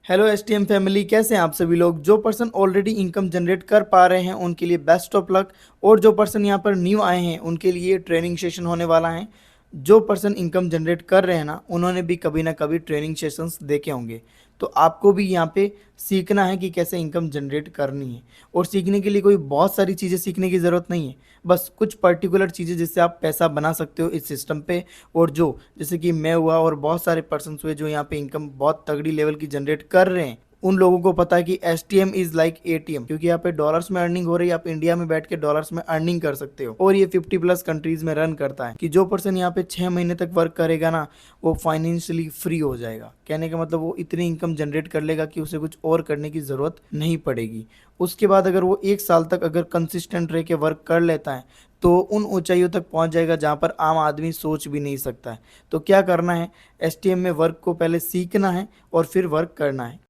Hello STM family, कैसे हैं आप सभी लोग। जो पर्सन ऑलरेडी इनकम जनरेट कर पा रहे हैं उनके लिए बेस्ट ऑफ लक, और जो पर्सन यहाँ पर न्यू आए हैं उनके लिए ट्रेनिंग सेशन होने वाला है। जो पर्सन इनकम जनरेट कर रहे हैं ना, उन्होंने भी कभी ना कभी ट्रेनिंग सेशंस देखे होंगे। तो आपको भी यहाँ पे सीखना है कि कैसे इनकम जनरेट करनी है। और सीखने के लिए कोई बहुत सारी चीज़ें सीखने की ज़रूरत नहीं है, बस कुछ पर्टिकुलर चीज़ें जिससे आप पैसा बना सकते हो इस सिस्टम पे। और जो जैसे कि मैं हुआ और बहुत सारे पर्सन हुए जो यहाँ पे इनकम बहुत तगड़ी लेवल की जनरेट कर रहे हैं, उन लोगों को पता है कि S T M is like ATM, क्योंकि यहाँ पे डॉलर्स में अर्निंग हो रही है। आप इंडिया में बैठ के डॉलर्स में अर्निंग कर सकते हो, और ये 50+ कंट्रीज में रन करता है। कि जो पर्सन यहाँ पे 6 महीने तक वर्क करेगा ना, वो फाइनेंशियली फ्री हो जाएगा। कहने का मतलब वो इतनी इनकम जनरेट कर लेगा कि उसे कुछ और करने की ज़रूरत नहीं पड़ेगी। उसके बाद अगर वो 1 साल तक अगर कंसिस्टेंट रह के वर्क कर लेता है तो उन ऊंचाइयों तक पहुंच जाएगा जहां पर आम आदमी सोच भी नहीं सकता है। तो क्या करना है, एस टी एम में वर्क को पहले सीखना है और फिर वर्क करना है।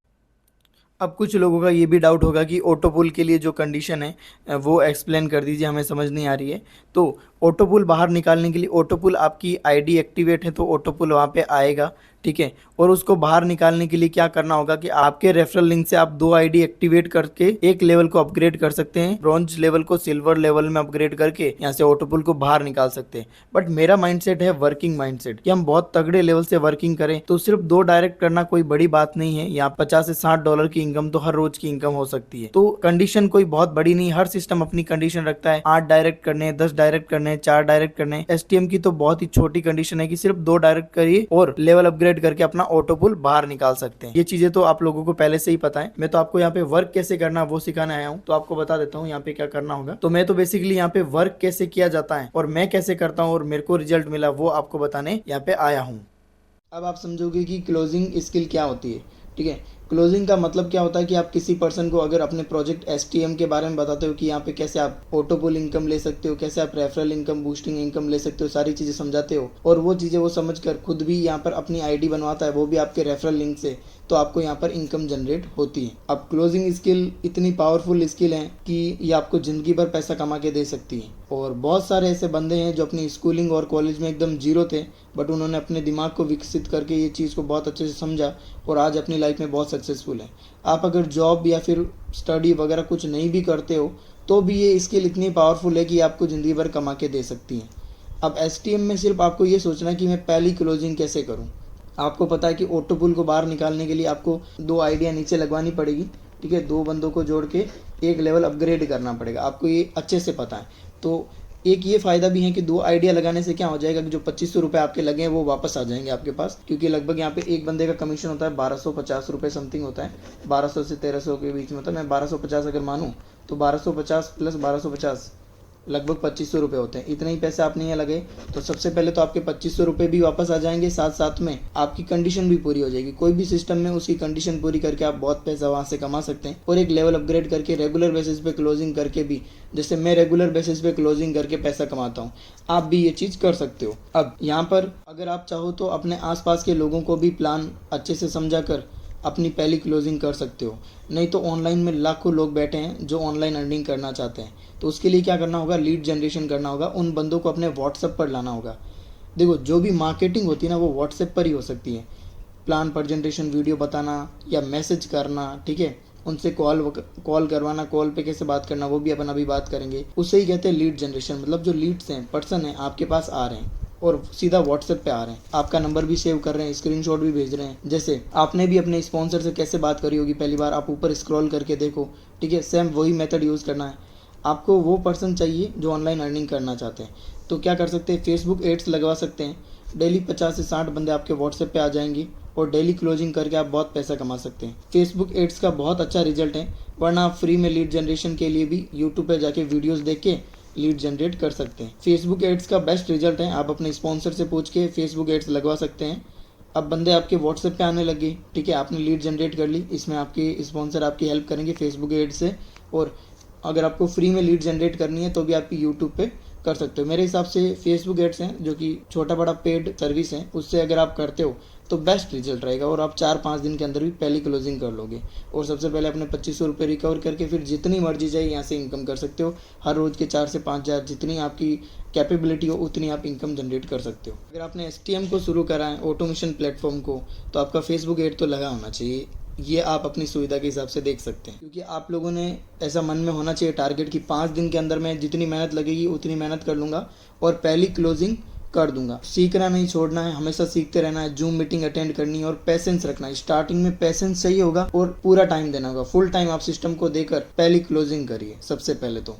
अब कुछ लोगों का ये भी डाउट होगा कि ऑटो पुल के लिए जो कंडीशन है वो एक्सप्लेन कर दीजिए, हमें समझ नहीं आ रही है। तो ऑटो पुल बाहर निकालने के लिए, ऑटो पुल आपकी आईडी एक्टिवेट है तो ऑटो पुल वहाँ पे आएगा, ठीक है। और उसको बाहर निकालने के लिए क्या करना होगा कि आपके रेफरल लिंक से आप 2 आईडी एक्टिवेट करके एक लेवल को अपग्रेड कर सकते हैं। ब्रॉन्ज लेवल को सिल्वर लेवल में अपग्रेड करके यहाँ से ऑटो पुल को बाहर निकाल सकते हैं। बट मेरा माइंडसेट है वर्किंग माइंडसेट, कि हम बहुत तगड़े लेवल से वर्किंग करें। तो सिर्फ 2 डायरेक्ट करना कोई बड़ी बात नहीं है। यहाँ 50 से 60 डॉलर की इनकम तो हर रोज की इनकम हो सकती है। तो कंडीशन कोई बहुत बड़ी नहीं, हर सिस्टम अपनी कंडीशन रखता है। 8 डायरेक्ट करने, 10 डायरेक्ट करने, 4 डायरेक्ट करने। एसटीएम की तो बहुत ही छोटी कंडीशन है कि सिर्फ 2 डायरेक्ट करिए और लेवल अपग्रेड करके अपना ऑटो पुल बाहर निकाल सकते हैं। ये चीजें तो आप लोगों को पहले से ही पता है। मैं तो आपको यहाँ पे वर्क कैसे करना है वो सिखाने आया हूँ। तो आपको बता देता हूँ यहाँ पे क्या करना होगा। तो मैं तो बेसिकली यहाँ पे वर्क कैसे किया जाता है और मैं कैसे करता हूँ और मेरे को रिजल्ट मिला, वो आपको बताने यहाँ पे आया हूँ। अब आप समझोगे कि क्लोजिंग स्किल क्या होती है, ठीक है। क्लोजिंग का मतलब क्या होता है कि आप किसी पर्सन को अगर अपने प्रोजेक्ट एसटीएम के बारे में बताते हो कि यहाँ पे कैसे आप ऑटो पुल इनकम ले सकते हो, कैसे आप रेफरल इनकम, बूस्टिंग इनकम ले सकते हो, सारी चीज़ें समझाते हो। और वो चीज़ें वो समझ कर खुद भी यहाँ पर अपनी आईडी बनवाता है, वो भी आपके रेफरल लिंक से। तो आपको यहाँ पर इनकम जनरेट होती है। अब क्लोजिंग स्किल इतनी पावरफुल स्किल है कि ये आपको ज़िंदगी भर पैसा कमा के दे सकती है। और बहुत सारे ऐसे बंदे हैं जो अपनी स्कूलिंग और कॉलेज में एकदम जीरो थे, बट उन्होंने अपने दिमाग को विकसित करके ये चीज़ को बहुत अच्छे से समझा और आज अपनी लाइफ में बहुत सक्सेसफुल है। आप अगर जॉब या फिर स्टडी वगैरह कुछ नहीं भी करते हो तो भी ये स्किल इतनी पावरफुल है कि आपको ज़िंदगी भर कमा के दे सकती है। अब एस में सिर्फ आपको ये सोचना है कि मैं पहली क्लोजिंग कैसे करूँ। आपको पता है कि ऑटो पुल को बाहर निकालने के लिए आपको 2 आइडिया नीचे लगवानी पड़ेगी, ठीक है। 2 बंदों को जोड़ के एक लेवल अपग्रेड करना पड़ेगा, आपको ये अच्छे से पता है। तो एक ये फ़ायदा भी है कि 2 आइडिया लगाने से क्या हो जाएगा कि जो 2500 रुपये आपके लगे हैं वो वापस आ जाएंगे आपके पास, क्योंकि लगभग यहाँ पे एक बंदे का कमीशन होता है 1250 रुपये समथिंग होता है। 1200 से 1300 के बीच में होता है। मैं 1250 अगर मानूँ तो 1250 प्लस 1250 लगभग 2500 रुपये होते हैं। इतने ही पैसे आपने ये लगे तो सबसे पहले तो आपके 2500 रुपये भी वापस आ जाएंगे, साथ साथ में आपकी कंडीशन भी पूरी हो जाएगी। कोई भी सिस्टम में उसकी कंडीशन पूरी करके आप बहुत पैसा वहाँ से कमा सकते हैं। और एक लेवल अपग्रेड करके रेगुलर बेसिस पे क्लोजिंग करके भी, जैसे मैं रेगुलर बेसिस पे क्लोजिंग करके पैसा कमाता हूँ, आप भी ये चीज़ कर सकते हो। अब यहाँ पर अगर आप चाहो तो अपने आसपास के लोगों को भी प्लान अच्छे से समझा कर अपनी पहली क्लोजिंग कर सकते हो। नहीं तो ऑनलाइन में लाखों लोग बैठे हैं जो ऑनलाइन अर्निंग करना चाहते हैं। तो उसके लिए क्या करना होगा, लीड जनरेशन करना होगा। उन बंदों को अपने व्हाट्सएप पर लाना होगा। देखो, जो भी मार्केटिंग होती है ना वो व्हाट्सएप पर ही हो सकती है। प्लान प्रेजेंटेशन वीडियो बताना या मैसेज करना, ठीक है। उनसे कॉल करवाना, कॉल पे कैसे बात करना वो भी अपन अभी बात करेंगे। उससे ही कहते हैं लीड जनरेशन। मतलब जो लीड्स हैं, पर्सन हैं आपके पास आ रहे हैं और सीधा व्हाट्सएप पे आ रहे हैं, आपका नंबर भी सेव कर रहे हैं, स्क्रीनशॉट भी भेज रहे हैं। जैसे आपने भी अपने स्पॉन्सर से कैसे बात करी होगी पहली बार, आप ऊपर स्क्रॉल करके देखो, ठीक है। सेम वही मेथड यूज़ करना है। आपको वो पर्सन चाहिए जो ऑनलाइन अर्निंग करना चाहते हैं। तो क्या कर सकते हैं, फेसबुक एड्स लगवा सकते हैं। डेली 50 से 60 बंदे आपके व्हाट्सएप पे आ जाएंगे और डेली क्लोजिंग करके आप बहुत पैसा कमा सकते हैं। फेसबुक एड्स का बहुत अच्छा रिजल्ट है। वरना आप फ्री में लीड जनरेशन के लिए भी यूट्यूब पे जाके वीडियोस देख के लीड जनरेट कर सकते हैं। फेसबुक एड्स का बेस्ट रिजल्ट है। आप अपने स्पॉन्सर से पूछ के फेसबुक एड्स लगवा सकते हैं। अब बंदे आपके व्हाट्सएप पे आने लगे, ठीक है, आपने लीड जनरेट कर ली। इसमें आपके स्पॉन्सर आपकी हेल्प करेंगे फेसबुक एड्स से। और अगर आपको फ्री में लीड जनरेट करनी है तो भी आप यूट्यूब पे कर सकते हो। मेरे हिसाब से फेसबुक एड्स हैं जो कि छोटा बड़ा पेड सर्विस है, उससे अगर आप करते हो तो बेस्ट रिजल्ट रहेगा और आप 4-5 दिन के अंदर भी पहली क्लोजिंग कर लोगे। और सबसे पहले अपने 2500 रुपये रिकवर करके फिर जितनी मर्जी चाहिए यहाँ से इनकम कर सकते हो। हर रोज़ के 4 से 5 हज़ार जितनी आपकी कैपेबिलिटी हो उतनी आप इनकम जनरेट कर सकते हो। अगर आपने एस को शुरू करा है, ऑटोमेशन प्लेटफॉर्म को, तो आपका फेसबुक एड तो लगा होना चाहिए। ये आप अपनी सुविधा के हिसाब से देख सकते हैं, क्योंकि आप लोगों ने ऐसा मन में होना चाहिए टारगेट कि 5 दिन के अंदर मैं जितनी मेहनत लगेगी उतनी मेहनत कर लूँगा और पहली क्लोजिंग कर दूंगा। सीखना नहीं छोड़ना है, हमेशा सीखते रहना है, जूम मीटिंग अटेंड करनी है और पेशेंस रखना है। स्टार्टिंग में पेशेंस चाहिए होगा और पूरा टाइम देना होगा। फुल टाइम आप सिस्टम को देकर पहली क्लोजिंग करिए सबसे पहले तो।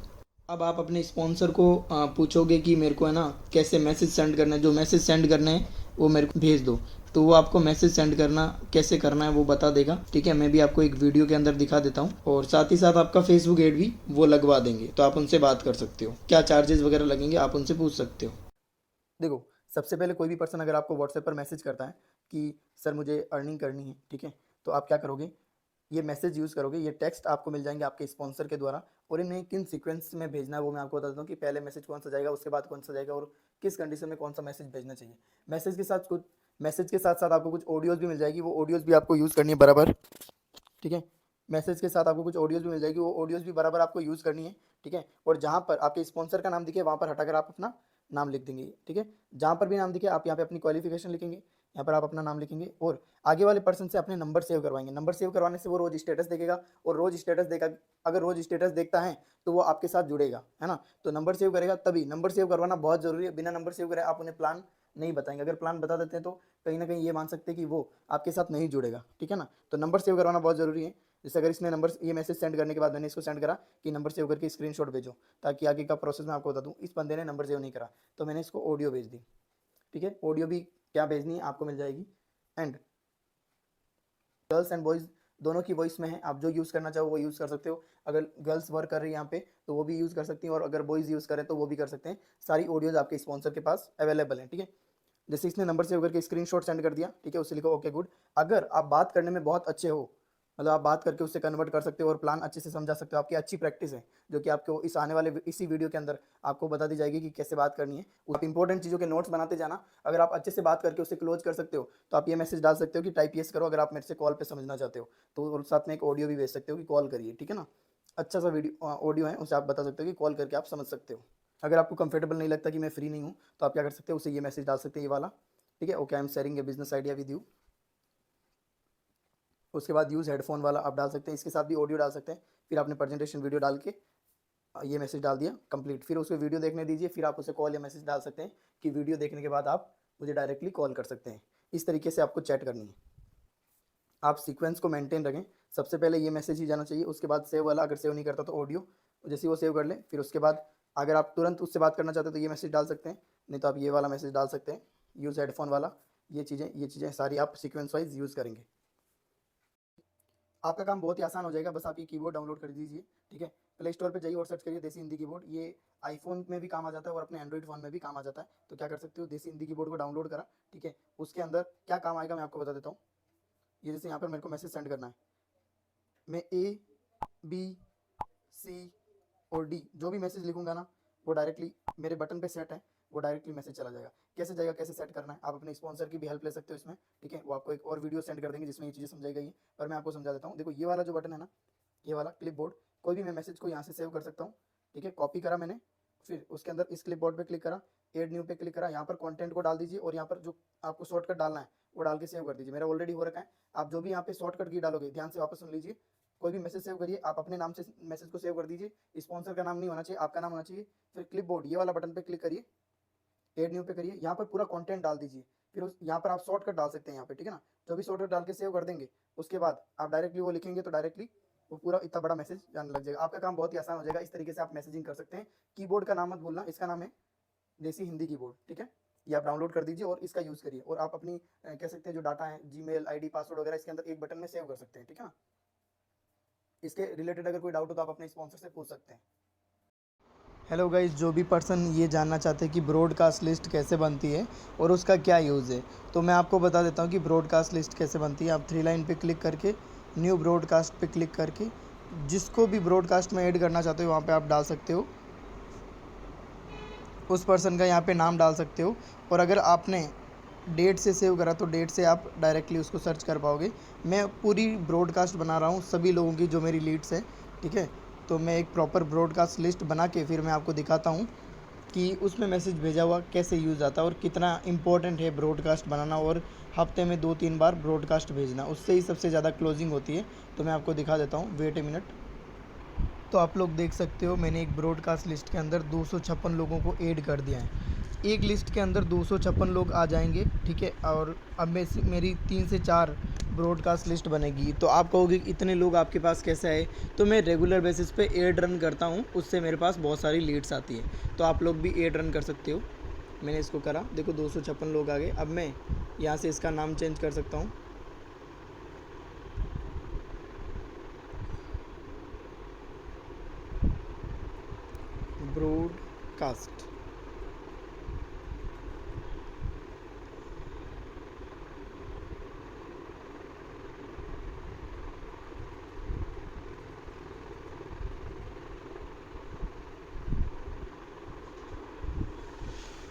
अब आप अपने स्पॉन्सर को पूछोगे कि मेरे को है ना कैसे मैसेज सेंड करना है, जो मैसेज सेंड करने हैं वो मेरे को भेज दो, तो वो आपको मैसेज सेंड करना कैसे करना है वो बता देगा। ठीक है, मैं भी आपको एक वीडियो के अंदर दिखा देता हूँ और साथ ही साथ आपका फेसबुक ऐड भी वो लगवा देंगे, तो आप उनसे बात कर सकते हो। क्या चार्जेस वगैरह लगेंगे आप उनसे पूछ सकते हो। देखो, सबसे पहले कोई भी पर्सन अगर आपको व्हाट्सएप पर मैसेज करता है कि सर मुझे अर्निंग करनी है, ठीक है, तो आप क्या करोगे, ये मैसेज यूज़ करोगे, ये टेक्स्ट आपको मिल जाएंगे आपके स्पॉन्सर के द्वारा और इन्हें किन सीक्वेंस में भेजना है वो मैं आपको बता देता हूँ कि पहले मैसेज कौन सा जाएगा, उसके बाद कौन सा जाएगा और किस कंडीशन में कौन सा मैसेज भेजना चाहिए। मैसेज के साथ साथ आपको कुछ ऑडियोज़ भी मिल जाएगी, वो ऑडियोज़ भी आपको यूज़ करनी है बराबर। ठीक है, मैसेज के साथ आपको कुछ ऑडियोज़ भी मिल जाएगी, वो ऑडियोज़ भी बराबर आपको यूज़ करनी है। ठीक है, और जहाँ पर आपके स्पॉन्सर का नाम दिखे वहाँ पर हटाकर आप अपना नाम लिख देंगे। ठीक है, जहाँ पर भी नाम दिखे आप यहाँ पे अपनी क्वालिफिकेशन लिखेंगे, यहाँ पर आप अपना नाम लिखेंगे और आगे वाले पर्सन से अपने नंबर सेव करवाएंगे। नंबर सेव करवाने से वो रोज़ स्टेटस देखेगा और रोज़ स्टेटस देखा, अगर रोज़ स्टेटस देखता है तो वो आपके साथ जुड़ेगा, है ना। तो नंबर सेव करेगा, तभी नंबर सेव करवाना बहुत ज़रूरी है। बिना नंबर सेव करे आप उन्हें प्लान नहीं बताएंगे। अगर प्लान बता देते हैं तो कहीं ना कहीं ये मान सकते हैं कि वो आपके साथ नहीं जुड़ेगा। ठीक है ना, तो नंबर सेव करवाना बहुत ज़रूरी है। जैसे अगर इसने नंबर, ये मैसेज सेंड करने के बाद मैंने इसको सेंड करा कि नंबर सेव करके स्क्रीनशॉट भेजो, ताकि आगे का प्रोसेस मैं आपको बता दूं। इस बंदे ने नंबर सेव नहीं करा तो मैंने इसको ऑडियो भेज दी। ठीक है, ऑडियो भी क्या भेजनी है आपको मिल जाएगी। एंड गर्ल्स एंड बॉयज़ दोनों की वॉइस में है, आप जो यूज़ करना चाहो वो यूज़ कर सकते हो। अगर गर्ल्स वर्क कर रही है यहाँ पे तो वो भी यूज़ कर सकती हैं और अगर बॉयज़ यूज़ करें तो वो भी कर सकते हैं। सारी ऑडियोज़ आपके स्पॉन्सर के पास अवेलेबल हैं। ठीक है, जैसे इसने नंबर सेव करके स्क्रीनशॉट सेंड कर दिया, ठीक है, उससे लिखो ओके गुड। अगर आप बात करने में बहुत अच्छे हो, मतलब आप बात करके उससे कन्वर्ट कर सकते हो और प्लान अच्छे से समझा सकते हो, आपकी अच्छी प्रैक्टिस है जो कि आपको इस आने वाले इसी वीडियो के अंदर आपको बता दी जाएगी कि कैसे बात करनी है। आप इंपॉर्टेंट चीज़ों के नोट्स बनाते जाना। अगर आप अच्छे से बात करके उससे क्लोज कर सकते हो तो आप ये मैसेज डाल सकते हो कि टाइप यस करो। अगर आप मेरे से कॉल पे समझना चाहते हो तो, और साथ में एक ऑडियो भी भेज सकते हो कि कॉल करिए। ठीक है ना, अच्छा सा वीडियो ऑडियो है, उसे आप बता सकते हो कि कॉल करके आप समझ सकते हो। अगर आपको कंफर्टेबल नहीं लगता कि मैं फ्री नहीं हूँ तो आप क्या कर सकते हो, उसे ये मैसेज डाल सकते हैं, ये वाला। ठीक है, okay I am sharing A business idea with you. उसके बाद यूज़ हेडफोन वाला आप डाल सकते हैं, इसके साथ भी ऑडियो डाल सकते हैं। फिर आपने प्रेजेंटेशन वीडियो डाल के ये मैसेज डाल दिया कंप्लीट। फिर उसको वीडियो देखने दीजिए, फिर आप उसे कॉल या मैसेज डाल सकते हैं कि वीडियो देखने के बाद आप मुझे डायरेक्टली कॉल कर सकते हैं। इस तरीके से आपको चैट करनी है। आप सीक्वेंस को मेंटेन रखें। सबसे पहले ये मैसेज ही जाना चाहिए, उसके बाद सेव वाला, अगर सेव नहीं करता तो ऑडियो, जैसे वो सेव कर लें। फिर उसके बाद अगर आप तुरंत उससे बात करना चाहते हो तो ये मैसेज डाल सकते हैं, नहीं तो आप ये वाला मैसेज डाल सकते हैं, यूज़ हेडफोन वाला। ये चीज़ें सारी आप सीक्वेंस वाइज यूज़ करेंगे। आपका काम बहुत ही आसान हो जाएगा। बस आप ये कीबोर्ड डाउनलोड कर दीजिए। ठीक है, प्ले स्टोर पे जाइए और सर्च करिए देसी हिंदी कीबोर्ड। ये आईफोन में भी काम आ जाता है और अपने एंड्रॉइड फ़ोन में भी काम आ जाता है। तो क्या कर सकते हो, देसी हिंदी कीबोर्ड को डाउनलोड करा। ठीक है, उसके अंदर क्या काम आएगा मैं आपको बता देता हूँ। ये जैसे यहाँ पर मेरे को मैसेज सेंड करना है, मैं ए बी सी और डी जो भी मैसेज लिखूंगा ना वो डायरेक्टली मेरे बटन पे सेट है, वो डायरेक्टली मैसेज चला जाएगा। कैसे जाएगा, कैसे सेट करना है, आप अपने स्पॉन्सर की भी हेल्प ले सकते हो इसमें। ठीक है, वो आपको एक और वीडियो सेंड कर देंगे जिसमें ये चीज़ें समझाई गई हैं, पर मैं आपको समझा देता हूँ। देखो ये वाला जो बटन है ना, ये वाला क्लिप बोर्ड, कोई भी मैं मैसेज को यहाँ से सेव कर सकता हूँ। ठीक है, कॉपी करा मैंने, फिर उसके अंदर इस क्लिप बोर्ड पर क्लिक करा, एड न्यू पे क्लिक करा, यहाँ पर कॉन्टेंट को डाल दीजिए और यहाँ पर जो आपको शॉर्टकट डालना है वो डाल के सेव कर दीजिए। मेरा ऑलरेडी हो रखा है। आप जो भी यहाँ पे शॉर्टकट की डालोगे, ध्यान से वापस सुन लीजिए। कोई भी मैसेज सेव करिए, आप अपने नाम से मैसेज को सेव कर दीजिए। स्पॉन्सर का नाम नहीं होना चाहिए, आपका नाम होना चाहिए। फिर क्लिप बोर्ड ये वाला बटन पे क्लिक करिए, एड न्यू पे करिए, यहाँ पर पूरा कंटेंट डाल दीजिए। फिर उस यहाँ पर आप शॉर्टकट डाल सकते हैं यहाँ पे। ठीक है ना, जो भी शॉर्टकट डाल के सेव कर देंगे उसके बाद आप डायरेक्टली वो लिखेंगे तो डायरेक्टली वो पूरा इतना बड़ा मैसेज जाने लग जाएगा। आपका काम बहुत ही आसान हो जाएगा। इस तरीके से आप मैसेजिंग कर सकते हैं। कीबोर्ड का नाम मत भूलना, इसका नाम है देसी हिंदी कीबोर्ड। ठीक है, ये आप डाउनलोड कर दीजिए और इसका यूज़ करिए। और आप अपनी कह सकते हैं जो डाटा है, जीमेल आईडी पासवर्ड वगैरह इसके अंदर एक बटन में सेव कर सकते हैं। ठीक है ना, इसके रिलेटेड अगर कोई डाउट हो तो आप अपने स्पॉन्सर से पूछ सकते हैं। हेलो गाइस, जो भी पर्सन ये जानना चाहते हैं कि ब्रॉडकास्ट लिस्ट कैसे बनती है और उसका क्या यूज़ है, तो मैं आपको बता देता हूँ कि ब्रॉडकास्ट लिस्ट कैसे बनती है। आप 3 लाइन पे क्लिक करके न्यू ब्रॉडकास्ट पे क्लिक करके जिसको भी ब्रॉडकास्ट में ऐड करना चाहते हो वहाँ पे आप डाल सकते हो, उस पर्सन का यहाँ पे नाम डाल सकते हो। और अगर आपने डेट से सेव करा तो डेट से आप डायरेक्टली उसको सर्च कर पाओगे। मैं पूरी ब्रॉडकास्ट बना रहा हूँ सभी लोगों की जो मेरी लीड्स है। ठीक है, तो मैं एक प्रॉपर ब्रॉडकास्ट लिस्ट बना के फिर मैं आपको दिखाता हूँ कि उसमें मैसेज भेजा हुआ कैसे यूज़ आता है और कितना इम्पोर्टेंट है ब्रॉडकास्ट बनाना और हफ्ते में 2-3 बार ब्रॉडकास्ट भेजना, उससे ही सबसे ज़्यादा क्लोजिंग होती है। तो मैं आपको दिखा देता हूँ, वेट ए मिनट। तो आप लोग देख सकते हो मैंने एक ब्रॉडकास्ट लिस्ट के अंदर 256 लोगों को ऐड कर दिया है। एक लिस्ट के अंदर 256 लोग आ जाएंगे, ठीक है। और अब मेरी 3 से 4 ब्रॉडकास्ट लिस्ट बनेगी। तो आप कहोगे इतने लोग आपके पास कैसे आए? तो मैं रेगुलर बेसिस पे ऐड रन करता हूँ, उससे मेरे पास बहुत सारी लीड्स आती है। तो आप लोग भी ऐड रन कर सकते हो। मैंने इसको करा, देखो 256 लोग आ गए। अब मैं यहाँ से इसका नाम चेंज कर सकता हूँ। ब्रॉडकास्ट।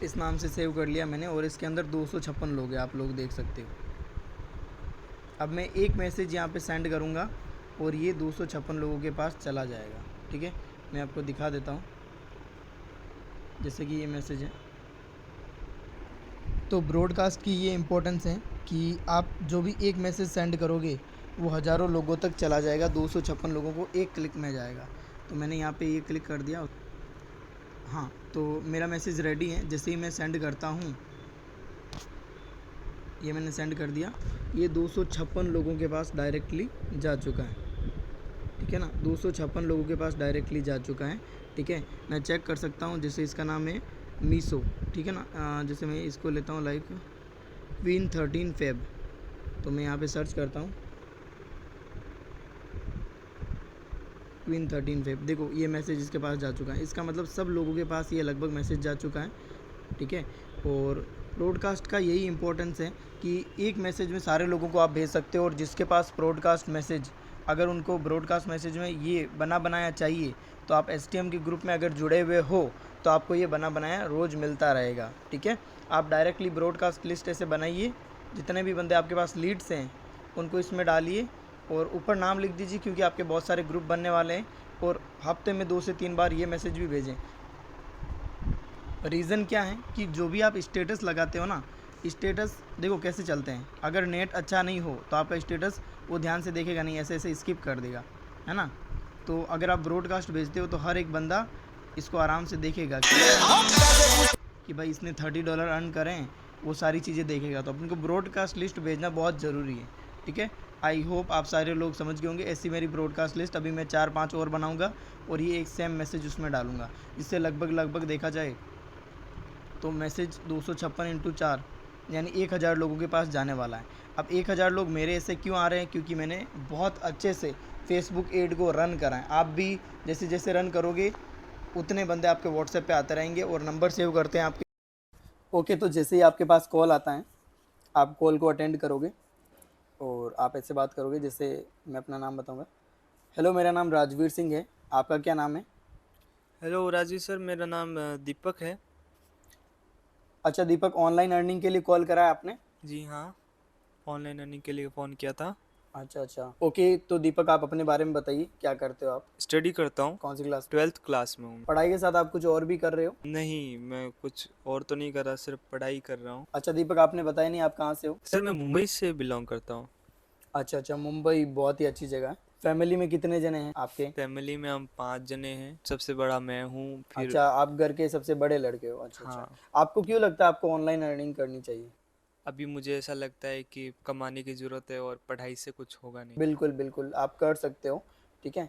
इस नाम से सेव कर लिया मैंने और इसके अंदर 256 लोग हैं, आप लोग देख सकते हो। अब मैं एक मैसेज यहाँ पे सेंड करूँगा और ये 256 लोगों के पास चला जाएगा, ठीक है। मैं आपको दिखा देता हूँ, जैसे कि ये मैसेज है। तो ब्रॉडकास्ट की ये इम्पोर्टेंस है कि आप जो भी एक मैसेज सेंड करोगे वो हज़ारों लोगों तक चला जाएगा, 256 लोगों को एक क्लिक में जाएगा। तो मैंने यहाँ पे ये क्लिक कर दिया। हाँ, तो मेरा मैसेज रेडी है। जैसे ही मैं सेंड करता हूँ, ये मैंने सेंड कर दिया, ये 256 लोगों के पास डायरेक्टली जा चुका है, ठीक है ना। 256 लोगों के पास डायरेक्टली जा चुका है, ठीक है। मैं चेक कर सकता हूँ, जैसे इसका नाम है मीशो, ठीक है ना। जैसे मैं इसको लेता हूँ लाइक क्वीन 13 फेब। तो मैं यहाँ पे सर्च करता हूँ क्वीन 13 फेब। देखो ये मैसेज इसके पास जा चुका है, इसका मतलब सब लोगों के पास ये लगभग मैसेज जा चुका है, ठीक है। और ब्रॉडकास्ट का यही इम्पोर्टेंस है कि एक मैसेज में सारे लोगों को आप भेज सकते हो। और जिसके पास ब्रॉडकास्ट मैसेज, अगर उनको ब्रॉडकास्ट मैसेज में ये बना बनाया चाहिए, तो आप STM के ग्रुप में अगर जुड़े हुए हो तो आपको ये बना बनाया रोज़ मिलता रहेगा, ठीक है। आप डायरेक्टली ब्रॉडकास्ट लिस्ट ऐसे बनाइए, जितने भी बंदे आपके पास लीड्स हैं उनको इसमें डालिए और ऊपर नाम लिख दीजिए, क्योंकि आपके बहुत सारे ग्रुप बनने वाले हैं। और हफ्ते में 2 से 3 बार ये मैसेज भी भेजें। रीज़न क्या है कि जो भी आप स्टेटस लगाते हो ना, स्टेटस देखो कैसे चलते हैं। अगर नेट अच्छा नहीं हो तो आपका स्टेटस वो ध्यान से देखेगा नहीं, ऐसे ऐसे स्किप कर देगा, है ना। तो अगर आप ब्रॉडकास्ट भेजते हो तो हर एक बंदा इसको आराम से देखेगा कि भाई इसने $30 अर्न करें, वो सारी चीज़ें देखेगा। तो अपन को ब्रॉडकास्ट लिस्ट भेजना बहुत ज़रूरी है, ठीक है। आई होप आप सारे लोग समझ गए होंगे। ऐसी मेरी ब्रॉडकास्ट लिस्ट अभी मैं 4-5 और बनाऊंगा और ये एक सेम मैसेज उसमें डालूंगा, जिससे लगभग देखा जाए तो मैसेज 256 इंटू 4 यानी 1000 लोगों के पास जाने वाला है। अब 1000 लोग मेरे ऐसे क्यों आ रहे हैं? क्योंकि मैंने बहुत अच्छे से फेसबुक एड को रन करा है। आप भी जैसे जैसे रन करोगे उतने बंदे आपके व्हाट्सएप पे आते रहेंगे और नंबर सेव करते हैं आपके। ओके, तो जैसे ही आपके पास कॉल आता है आप कॉल को अटेंड करोगे और आप ऐसे बात करोगे, जैसे मैं अपना नाम बताऊंगा। हेलो, मेरा नाम राजवीर सिंह है, आपका क्या नाम है? हेलो राजीव सर, मेरा नाम दीपक है। अच्छा दीपक, ऑनलाइन अर्निंग के लिए कॉल करा है आपने? जी हाँ, ऑनलाइन अर्निंग के लिए फ़ोन किया था। अच्छा अच्छा, ओके। तो दीपक आप अपने बारे में बताइए, क्या करते हो आप? स्टडी करता हूँ, कौन सी क्लास? 12th क्लास में हूँ। पढ़ाई के साथ आप कुछ और भी कर रहे हो? नहीं, मैं कुछ और तो नहीं कर रहा, सिर्फ पढ़ाई कर रहा हूँ। अच्छा दीपक, आपने बताया नहीं आप कहाँ से हो? सर मैं मुंबई से बिलोंग करता हूँ। अच्छा अच्छा, मुंबई बहुत ही अच्छी जगह है। फैमिली में कितने जने हैं आपके? फैमिली में हम 5 जने हैं, सबसे बड़ा मैं हूँ, फिर। अच्छा, आप घर के सबसे बड़े लड़के हो। अच्छा अच्छा। हाँ। आपको क्यों लगता है आपको ऑनलाइन अर्निंग करनी चाहिए? अभी मुझे ऐसा लगता है कि कमाने की ज़रूरत है और पढ़ाई से कुछ होगा नहीं। बिल्कुल बिल्कुल, आप कर सकते हो, ठीक है।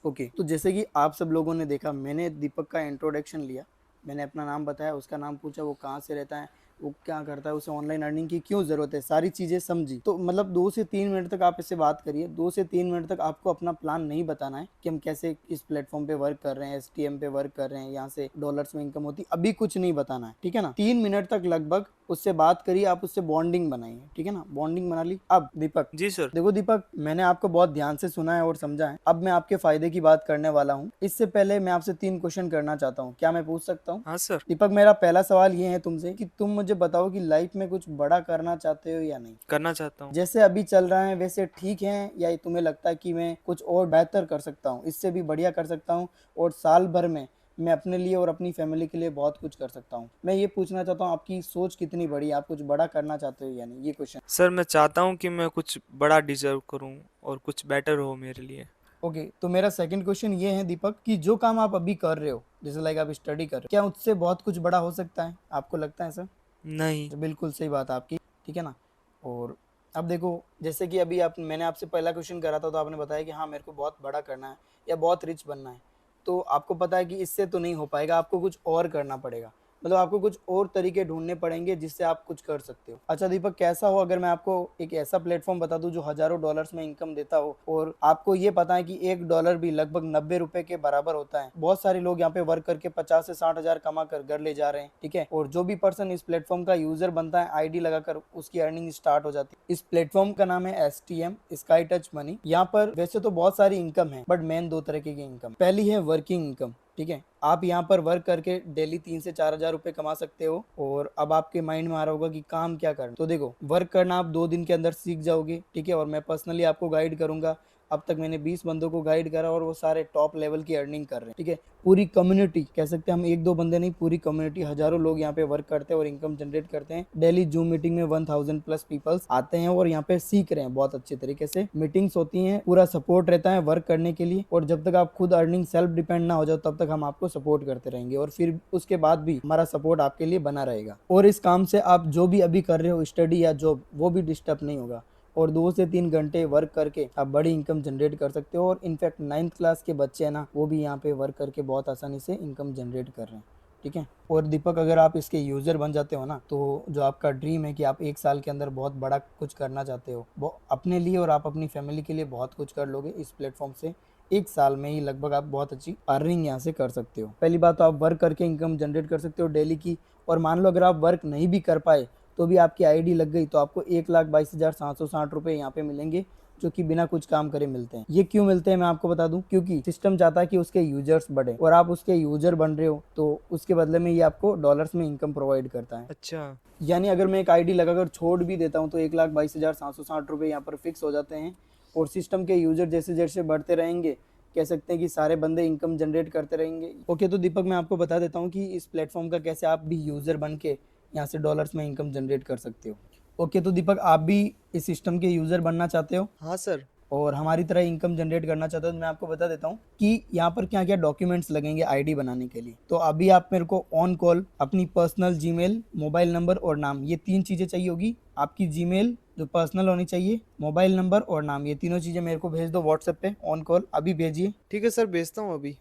ओके, तो जैसे कि आप सब लोगों ने देखा, मैंने दीपक का इंट्रोडक्शन लिया, मैंने अपना नाम बताया, उसका नाम पूछा, वो कहाँ से रहता है, वो क्या करता है, उसे ऑनलाइन अर्निंग की क्यों ज़रूरत है, सारी चीज़ें समझी। तो मतलब 2 से 3 मिनट तक आप इससे बात करिए। 2 से 3 मिनट तक आपको अपना प्लान नहीं बताना है कि हम कैसे इस प्लेटफॉर्म पे वर्क कर रहे हैं, STM पे वर्क कर रहे हैं, यहाँ से डॉलर्स में इनकम होती, अभी कुछ नहीं बताना है, ठीक है ना। 3 मिनट तक लगभग उससे बात करिए, आप उससे बॉन्डिंग बनाइए, ठीक है ना। बॉन्डिंग बना ली। अब दीपक, जी सर। देखो दीपक, मैंने आपको बहुत ध्यान से सुना है और समझा है। अब मैं आपके फायदे की बात करने वाला हूँ। इससे पहले मैं आपसे 3 क्वेश्चन करना चाहता हूँ, क्या मैं पूछ सकता हूँ? हाँ सर। दीपक, मेरा पहला सवाल ये है तुमसे कि तुम मुझे बताओ कि लाइफ में कुछ बड़ा करना चाहते हो या नहीं? करना चाहता हूँ। जैसे अभी चल रहा है वैसे ठीक है, या तुम्हें लगता है कि मैं कुछ और बेहतर कर सकता हूँ, इससे भी बढ़िया कर सकता हूँ और साल भर में मैं अपने लिए और अपनी फैमिली के लिए बहुत कुछ कर सकता हूँ। मैं ये पूछना चाहता हूँ आपकी सोच कितनी बड़ी है, आप कुछ बड़ा करना चाहते हो या नहीं, ये क्वेश्चन। सर मैं चाहता हूँ कि मैं कुछ बड़ा डिजर्व करूँ और कुछ बेटर हो मेरे लिए। ओके, तो मेरा सेकंड क्वेश्चन ये है दीपक कि जो काम आप अभी कर रहे हो, जैसे लाइक आप स्टडी कर रहे हो, क्या उससे बहुत कुछ बड़ा हो सकता है, आपको लगता है सर? नहीं। तो बिल्कुल सही बात है आपकी, ठीक है ना। और अब देखो, जैसे कि अभी आप मैंने आपसे पहला क्वेश्चन करा था तो आपने बताया कि हाँ मेरे को बहुत बड़ा करना है या बहुत रिच बनना है, तो आपको पता है कि इससे तो नहीं हो पाएगा, आपको कुछ और करना पड़ेगा, मतलब आपको कुछ और तरीके ढूंढने पड़ेंगे जिससे आप कुछ कर सकते हो। अच्छा दीपक, कैसा हो अगर मैं आपको एक ऐसा प्लेटफॉर्म बता दूं जो हजारों डॉलर्स में इनकम देता हो और आपको ये पता है कि $1 भी लगभग 90 रुपए के बराबर होता है। बहुत सारे लोग यहाँ पे वर्क करके 50 से 60 हजार कमा कर घर ले जा रहे हैं, ठीक है। और जो भी पर्सन इस प्लेटफॉर्म का यूजर बनता है, आईडी लगाकर उसकी अर्निंग स्टार्ट हो जाती है। इस प्लेटफॉर्म का नाम है STM, स्काई टच मनी। यहाँ पर वैसे तो बहुत सारी इनकम है, बट मेन दो तरीके की इनकम। पहली है वर्किंग इनकम, ठीक है। आप यहाँ पर वर्क करके डेली 3 से 4 हजार रुपए कमा सकते हो। और अब आपके माइंड में आ रहा होगा कि काम क्या करना, तो देखो वर्क करना आप 2 दिन के अंदर सीख जाओगे, ठीक है। और मैं पर्सनली आपको गाइड करूंगा। अब तक मैंने 20 बंदों को गाइड करा और वो सारे टॉप लेवल की अर्निंग कर रहे हैं, ठीक है। पूरी कम्युनिटी कह सकते हैं हम, एक दो बंदे नहीं, पूरी कम्युनिटी, हजारों लोग यहाँ पे वर्क करते हैं और इनकम जनरेट करते हैं। डेली जूम मीटिंग में 1000+ पीपल्स आते हैं और यहाँ पे सीख रहे हैं बहुत अच्छे तरीके से। मीटिंग्स होती हैं, पूरा सपोर्ट रहता है वर्क करने के लिए। और जब तक आप खुद अर्निंग सेल्फ डिपेंड ना हो जाओ तब तक हम आपको सपोर्ट करते रहेंगे और फिर उसके बाद भी हमारा सपोर्ट आपके लिए बना रहेगा। और इस काम से आप जो भी अभी कर रहे हो, स्टडी या जॉब, वो भी डिस्टर्ब नहीं होगा। और 2 से 3 घंटे वर्क करके आप बड़ी इनकम जनरेट कर सकते हो। और इनफैक्ट 9th क्लास के बच्चे हैं ना, वो भी यहाँ पे वर्क करके बहुत आसानी से इनकम जनरेट कर रहे हैं, ठीक है। और दीपक, अगर आप इसके यूज़र बन जाते हो ना, तो जो आपका ड्रीम है कि आप 1 साल के अंदर बहुत बड़ा कुछ करना चाहते हो, वो अपने लिए और आप अपनी फैमिली के लिए बहुत कुछ कर लोगे इस प्लेटफॉर्म से। 1 साल में ही लगभग आप बहुत अच्छी अर्निंग यहाँ से कर सकते हो। पहली बात तो आप वर्क करके इनकम जनरेट कर सकते हो डेली की। और मान लो अगर आप वर्क नहीं भी कर पाए तो भी आपकी आईडी लग गई तो आपको 1,22,760 रुपये यहाँ पे मिलेंगे, जो कि बिना कुछ काम करे मिलते हैं। ये क्यों मिलते हैं मैं आपको बता दूं, क्योंकि सिस्टम चाहता है कि उसके यूजर्स बढ़े और आप उसके यूजर बन रहे हो, तो उसके बदले में ये आपको डॉलर्स में इनकम प्रोवाइड करता है। अच्छा। यानी अगर मैं एक आईडी लगाकर छोड़ भी देता हूँ तो 1,22,760 रुपये यहाँ पर फिक्स हो जाते हैं। और सिस्टम के यूजर जैसे जैसे बढ़ते रहेंगे, कह सकते हैं कि सारे बंदे इनकम जनरेट करते रहेंगे। ओके, तो दीपक मैं आपको बता देता हूँ कि इस प्लेटफॉर्म का कैसे आप भी यूजर बन के यहाँ से डॉलर्स में इनकम जनरेट कर सकते हो। ओके, तो दीपक आप भी इस सिस्टम के यूजर बनना चाहते हो हाँ सर। और हमारी तरह इनकम जनरेट करना चाहते हो, तो मैं आपको बता देता हूँ कि यहाँ पर क्या क्या डॉक्यूमेंट्स लगेंगे आईडी बनाने के लिए। तो अभी आप मेरे को ऑन कॉल अपनी पर्सनल जीमेल, मोबाइल नंबर और नाम, ये 3 चीज़ें चाहिए होगी। आपकी जीमेल जो पर्सनल होनी चाहिए, मोबाइल नंबर और नाम, ये तीनों चीज़ें मेरे को भेज दो व्हाट्सएप पे ऑन कॉल, अभी भेजिए। ठीक है सर, भेजता हूँ अभी।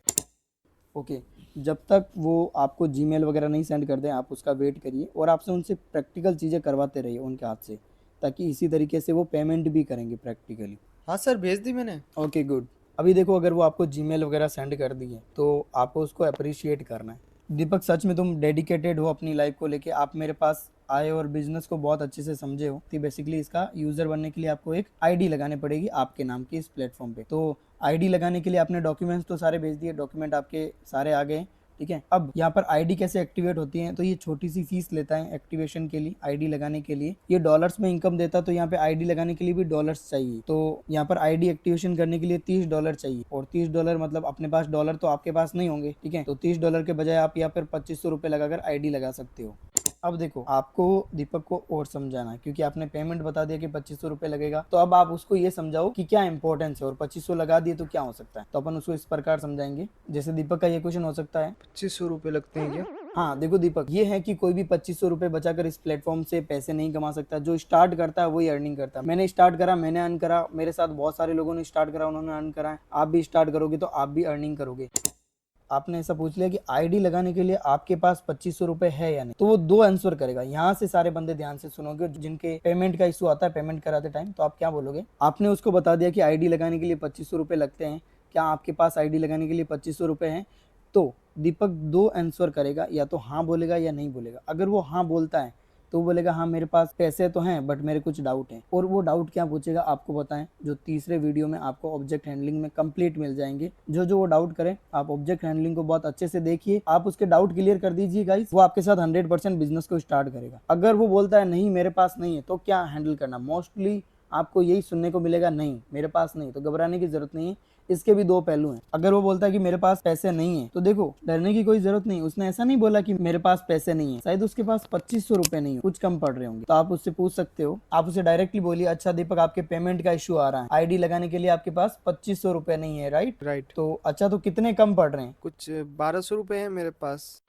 ओके, जब तक वो आपको जीमेल वगैरह नहीं सेंड कर दें आप उसका वेट करिए और आपसे उनसे प्रैक्टिकल चीज़ें करवाते रहिए उनके हाथ से, ताकि इसी तरीके से वो पेमेंट भी करेंगे प्रैक्टिकली। हाँ सर, भेज दी मैंने। Okay good. अभी देखो, अगर वो आपको जीमेल वगैरह सेंड कर दी है तो आपको उसको अप्रिशिएट करना है। दीपक सच में तुम डेडिकेटेड हो अपनी लाइफ को लेके, आप मेरे पास आए और बिजनेस को बहुत अच्छे से समझे हो। तो बेसिकली इसका यूजर बनने के लिए आपको एक आईडी लगानी पड़ेगी आपके नाम की इस प्लेटफॉर्म पे। तो आईडी लगाने के लिए आपने डॉक्यूमेंट्स तो सारे भेज दिए, डॉक्यूमेंट आपके सारे आ गए, ठीक है। अब यहाँ पर आईडी कैसे एक्टिवेट होती है, तो ये छोटी सी फीस लेता है एक्टिवेशन के लिए, आईडी लगाने के लिए। ये डॉलर्स में इनकम देता है, तो यहाँ पे आईडी लगाने के लिए भी डॉलर्स चाहिए। तो यहाँ पर आईडी एक्टिवेशन करने के लिए $30 चाहिए। और $30 मतलब अपने पास डॉलर तो आपके पास नहीं होंगे, ठीक है। तो $30 के बजाय आप यहाँ पर 2500 रुपये लगाकर आईडी लगा सकते हो। अब देखो, आपको दीपक को और समझाना है, क्योंकि आपने पेमेंट बता दिया कि 2500 रुपये लगेगा, तो अब आप उसको ये समझाओ कि क्या इंपॉर्टेंस है और 2500 लगा दिए तो क्या हो सकता है। तो अपन उसको इस प्रकार समझाएंगे। जैसे दीपक का ये क्वेश्चन हो सकता है, 2500 रुपये लगते हैं क्या? हाँ देखो दीपक, ये है कि कोई भी 2500 रुपये बचाकर इस प्लेटफॉर्म से पैसे नहीं कमा सकता। जो स्टार्ट करता है वही अर्निंग करता है। मैंने स्टार्ट करा, मैंने अर्न करा, मेरे साथ बहुत सारे लोगों ने स्टार्ट करा, उन्होंने अर्न करा है। आप भी स्टार्ट करोगे तो आप भी अर्निंग करोगे। आपने ऐसा पूछ लिया कि आईडी लगाने के लिए आपके पास 2500 रुपए है या नहीं, तो वो दो आंसर करेगा। यहाँ से सारे बंदे ध्यान से सुनोगे जिनके पेमेंट का इशू आता है पेमेंट कराते टाइम, तो आप क्या बोलोगे। आपने उसको बता दिया कि आईडी लगाने के लिए 2500 रुपये लगते हैं, क्या आपके पास आईडी लगाने के लिए 2500 रुपये हैं। तो दीपक दो आंसर करेगा, या तो हाँ बोलेगा या नहीं बोलेगा। अगर वो हाँ बोलता है तो वो बोलेगा हाँ मेरे पास पैसे तो हैं बट मेरे कुछ डाउट हैं। और वो डाउट क्या पूछेगा आपको बताएं, जो तीसरे वीडियो में आपको ऑब्जेक्ट हैंडलिंग में कंप्लीट मिल जाएंगे। जो जो वो डाउट करें, आप ऑब्जेक्ट हैंडलिंग को बहुत अच्छे से देखिए, आप उसके डाउट क्लियर कर दीजिए गाइस, वो आपके साथ 100% बिजनेस को स्टार्ट करेगा। अगर वो बोलता है नहीं मेरे पास नहीं है, तो क्या हैंडल करना, मोस्टली आपको यही सुनने को मिलेगा, नहीं मेरे पास नहीं। तो घबराने की जरूरत नहीं है, इसके भी दो पहलू हैं। अगर वो बोलता है कि मेरे पास पैसे नहीं है, तो देखो डरने की कोई जरूरत नहीं। उसने ऐसा नहीं बोला कि मेरे पास पैसे नहीं है, शायद उसके पास 2500 रुपए नहीं हो, कुछ कम पड़ रहे होंगे। तो आप उससे पूछ सकते हो, आप उसे डायरेक्टली बोलिए, अच्छा दीपक आपके पेमेंट का इशू आ रहा है, आईडी लगाने के लिए आपके पास 2500 रुपए नहीं है, राइट? राइट। तो अच्छा, तो कितने कम पड़ रहे हैं? कुछ 1200 रुपए है मेरे पास।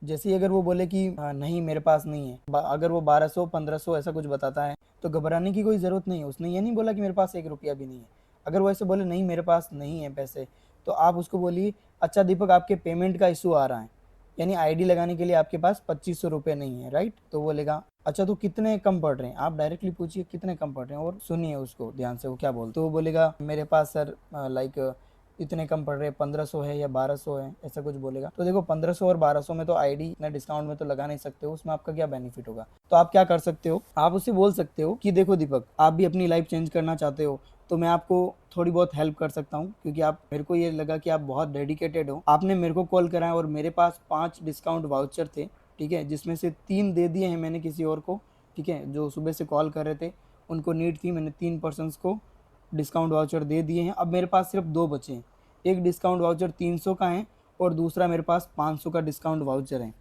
जैसे ही अगर वो बोले कि नहीं मेरे पास नहीं है, अगर वो 1200 1500 ऐसा कुछ बताता है, तो घबराने की कोई ज़रूरत नहीं है। उसने ये नहीं बोला कि मेरे पास 1 रुपया भी नहीं है। अगर वो ऐसे बोले नहीं मेरे पास नहीं है पैसे, तो आप उसको बोलिए, अच्छा दीपक आपके पेमेंट का इशू आ रहा है, यानी आईडी लगाने के लिए आपके पास 2500 रुपये नहीं है, राइट? तो वो बोलेगा अच्छा तो कितने कम पड़ रहे हैं? आप डायरेक्टली पूछिए कितने कम पड़ रहे हैं और सुनिए उसको ध्यान से वो क्या बोलते। तो वो बोलेगा मेरे पास सर लाइक इतने कम पड़ रहे हैं, 1500 है या 1200 है, ऐसा कुछ बोलेगा। तो देखो 1500 और 1200 में तो आईडी इतना डिस्काउंट में तो लगा नहीं सकते हो, उसमें आपका क्या बेनिफिट होगा। तो आप क्या कर सकते हो, आप उससे बोल सकते हो कि देखो दीपक आप भी अपनी लाइफ चेंज करना चाहते हो, तो मैं आपको थोड़ी बहुत हेल्प कर सकता हूँ, क्योंकि आप मेरे को ये लगा कि आप बहुत डेडिकेटेड हो। आपने मेरे को कॉल करा है और मेरे पास 5 डिस्काउंट वाउचर थे, ठीक है, जिसमें से 3 दे दिए हैं मैंने किसी और को, ठीक है, जो सुबह से कॉल कर रहे थे, उनको नीड थी, मैंने 3 पर्सनस को डिस्काउंट वाउचर दे दिए हैं। अब मेरे पास सिर्फ 2 बचे हैं। एक डिस्काउंट वाउचर 300 का है और दूसरा मेरे पास 500 का डिस्काउंट वाउचर है,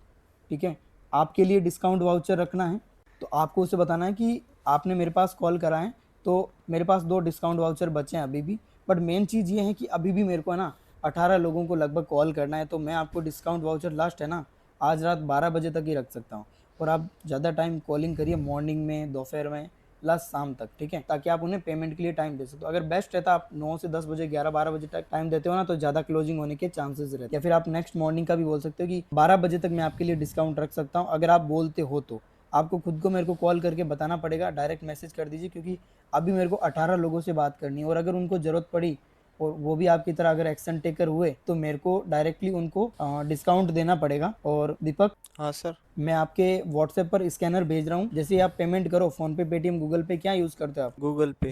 ठीक है। आपके लिए डिस्काउंट वाउचर रखना है, तो आपको उसे बताना है कि आपने मेरे पास कॉल करा है, तो मेरे पास 2 डिस्काउंट वाउचर बचे हैं अभी भी। बट मेन चीज़ ये है कि अभी भी मेरे को है ना 18 लोगों को लगभग कॉल करना है, तो मैं आपको डिस्काउंट वाउचर लास्ट है ना आज रात 12 बजे तक ही रख सकता हूँ। और आप ज़्यादा टाइम कॉलिंग करिए, मॉर्निंग में, दोपहर में, लास्ट शाम तक, ठीक है, ताकि आप उन्हें पेमेंट के लिए टाइम दे सकते हो। अगर बेस्ट रहता आप 9 से 10 बजे, 11-12 बजे तक टाइम देते हो ना, तो ज़्यादा क्लोजिंग होने के चांसेस रहते हैं। या फिर आप नेक्स्ट मॉर्निंग का भी बोल सकते हो कि 12 बजे तक मैं आपके लिए डिस्काउंट रख सकता हूँ। अगर आप बोलते हो तो आपको खुद को मेरे को कॉल करके बताना पड़ेगा, डायरेक्ट मैसेज कर दीजिए, क्योंकि अभी मेरे को 18 लोगों से बात करनी है। और अगर उनको ज़रूरत पड़ी और वो भी आपकी तरह अगर एक्शन टेकर हुए, तो मेरे को डायरेक्टली उनको डिस्काउंट देना पड़ेगा। और दीपक, हाँ सर। मैं आपके व्हाट्सएप पर स्कैनर भेज रहा हूँ, जैसे ही आप पेमेंट करो, फ़ोन पे, पेटीएम, गूगल पे, क्या यूज़ करते हो आप? गूगल पे।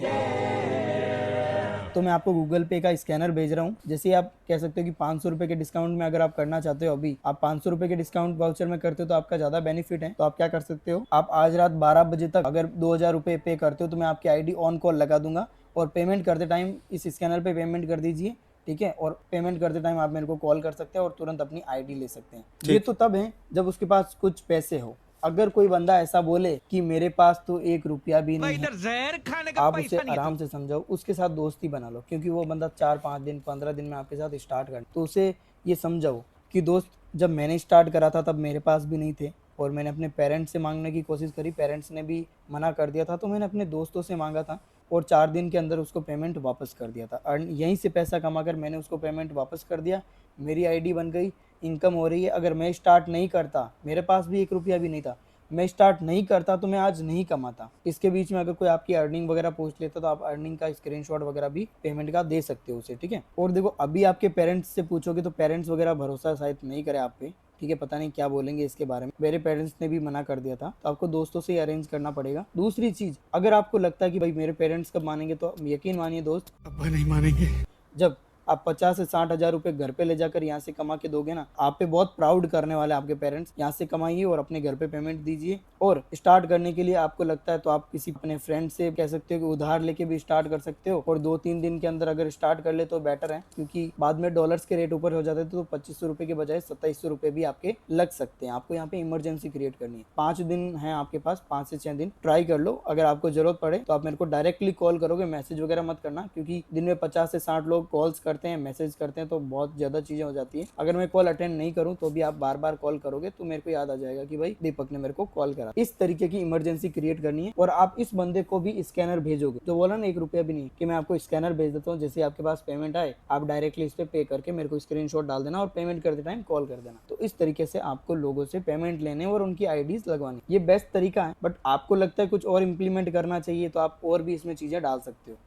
तो मैं आपको गूगल पे का स्कैनर भेज रहा हूँ। जैसे ही आप कह सकते हो कि 500 रुपये के डिस्काउंट में अगर आप करना चाहते हो, अभी आप 500 रुपये के डिस्काउंट वाउचर में करते हो तो आपका ज़्यादा बेनिफिट है। तो आप क्या कर सकते हो, आप आज रात 12 बजे तक अगर 2000 रुपये पे करते हो, तो मैं आपकी आईडी ऑन कॉल लगा दूंगा और पेमेंट करते टाइम इस स्कैनर पे पेमेंट कर दीजिए, ठीक है। और पेमेंट करते टाइम आप मेरे को कॉल कर सकते हैं और तुरंत अपनी आईडी ले सकते हैं। ये तो तब है जब उसके पास कुछ पैसे हो। अगर कोई बंदा ऐसा बोले कि मेरे पास तो 1 रुपया भी नहीं है, जहर खाने का आप पैसा उसे नहीं है आराम से समझाओ, उसके साथ दोस्ती बना लो, क्योंकि वो बंदा 4-5 दिन, 15 दिन में आपके साथ स्टार्ट कर, तो उसे ये समझाओ कि दोस्त जब मैंने स्टार्ट करा था तब मेरे पास भी नहीं थे और मैंने अपने पेरेंट्स से मांगने की कोशिश करी, पेरेंट्स ने भी मना कर दिया था, तो मैंने अपने दोस्तों से मांगा था और 4 दिन के अंदर उसको पेमेंट वापस कर दिया था। अर्न यहीं से पैसा कमाकर मैंने उसको पेमेंट वापस कर दिया, मेरी आईडी बन गई, इनकम हो रही है। अगर मैं स्टार्ट नहीं करता, मेरे पास भी 1 रुपया भी नहीं था, मैं स्टार्ट नहीं करता तो मैं आज नहीं कमाता। इसके बीच में अगर कोई आपकी अर्निंग वगैरह पूछ लेता तो आप अर्निंग का स्क्रीनशॉट वगैरह भी पेमेंट का दे सकते हो उसे, ठीक है। और देखो अभी आपके पेरेंट्स से पूछोगे तो पेरेंट्स वगैरह भरोसा शायद नहीं करे आप पे, ठीक है, पता नहीं क्या बोलेंगे इसके बारे में। मेरे पेरेंट्स ने भी मना कर दिया था, तो आपको दोस्तों से ही अरेंज करना पड़ेगा। दूसरी चीज, अगर आपको लगता है कि भाई मेरे पेरेंट्स कब मानेंगे, तो यकीन मानिए दोस्त, अब नहीं मानेंगे। जब आप 50 से 60 हजार रुपए घर पे ले जाकर यहाँ से कमा के दोगे ना, आप पे बहुत प्राउड करने वाले आपके पेरेंट्स। यहाँ से कमाइए और अपने घर पे पेमेंट दीजिए। और स्टार्ट करने के लिए आपको लगता है तो आप किसी अपने फ्रेंड से कह सकते हो कि उधार लेके भी स्टार्ट कर सकते हो, और 2-3 दिन के अंदर अगर स्टार्ट कर ले तो बेटर है, क्योंकि बाद में डॉलर्स के रेट ऊपर हो जाते हैं तो 2500 रुपए के बजाय 2700 रुपए भी आपके लग सकते हैं। आपको यहाँ पे इमरजेंसी क्रिएट करनी है। 5 दिन है आपके पास, 5 से 6 दिन ट्राई कर लो। अगर आपको जरूरत पड़े तो आप मेरे को डायरेक्टली कॉल करोगे, मैसेज वगैरह मत करना, क्योंकि दिन में 50 से 60 लोग कॉल्स करते हैं, मैसेज करते हैं, तो बहुत ज्यादा चीजें हो जाती है। अगर मैं कॉल अटेंड नहीं करूं तो भी आप बार बार कॉल करोगे तो मेरे को याद आ जाएगा कि भाई दीपक ने मेरे को कॉल करा। इस तरीके की इमरजेंसी क्रिएट करनी है। और आप इस बंदे को भी स्कैनर भेजोगे, तो बोला ना 1 रुपया भी नहीं, कि मैं आपको स्कैनर भेज देता हूँ, जैसे आपके पास पेमेंट आए आप डायरेक्टली इस पे पे करके मेरे को स्क्रीनशॉट डाल देना और पेमेंट करते टाइम कॉल कर देना। तो इस तरीके से आपको लोगों से पेमेंट लेने और उनकी आईडीज लगवानी, ये बेस्ट तरीका है। बट आपको लगता है कुछ और इम्प्लीमेंट करना चाहिए तो आप और भी इसमें चीजें डाल सकते हो।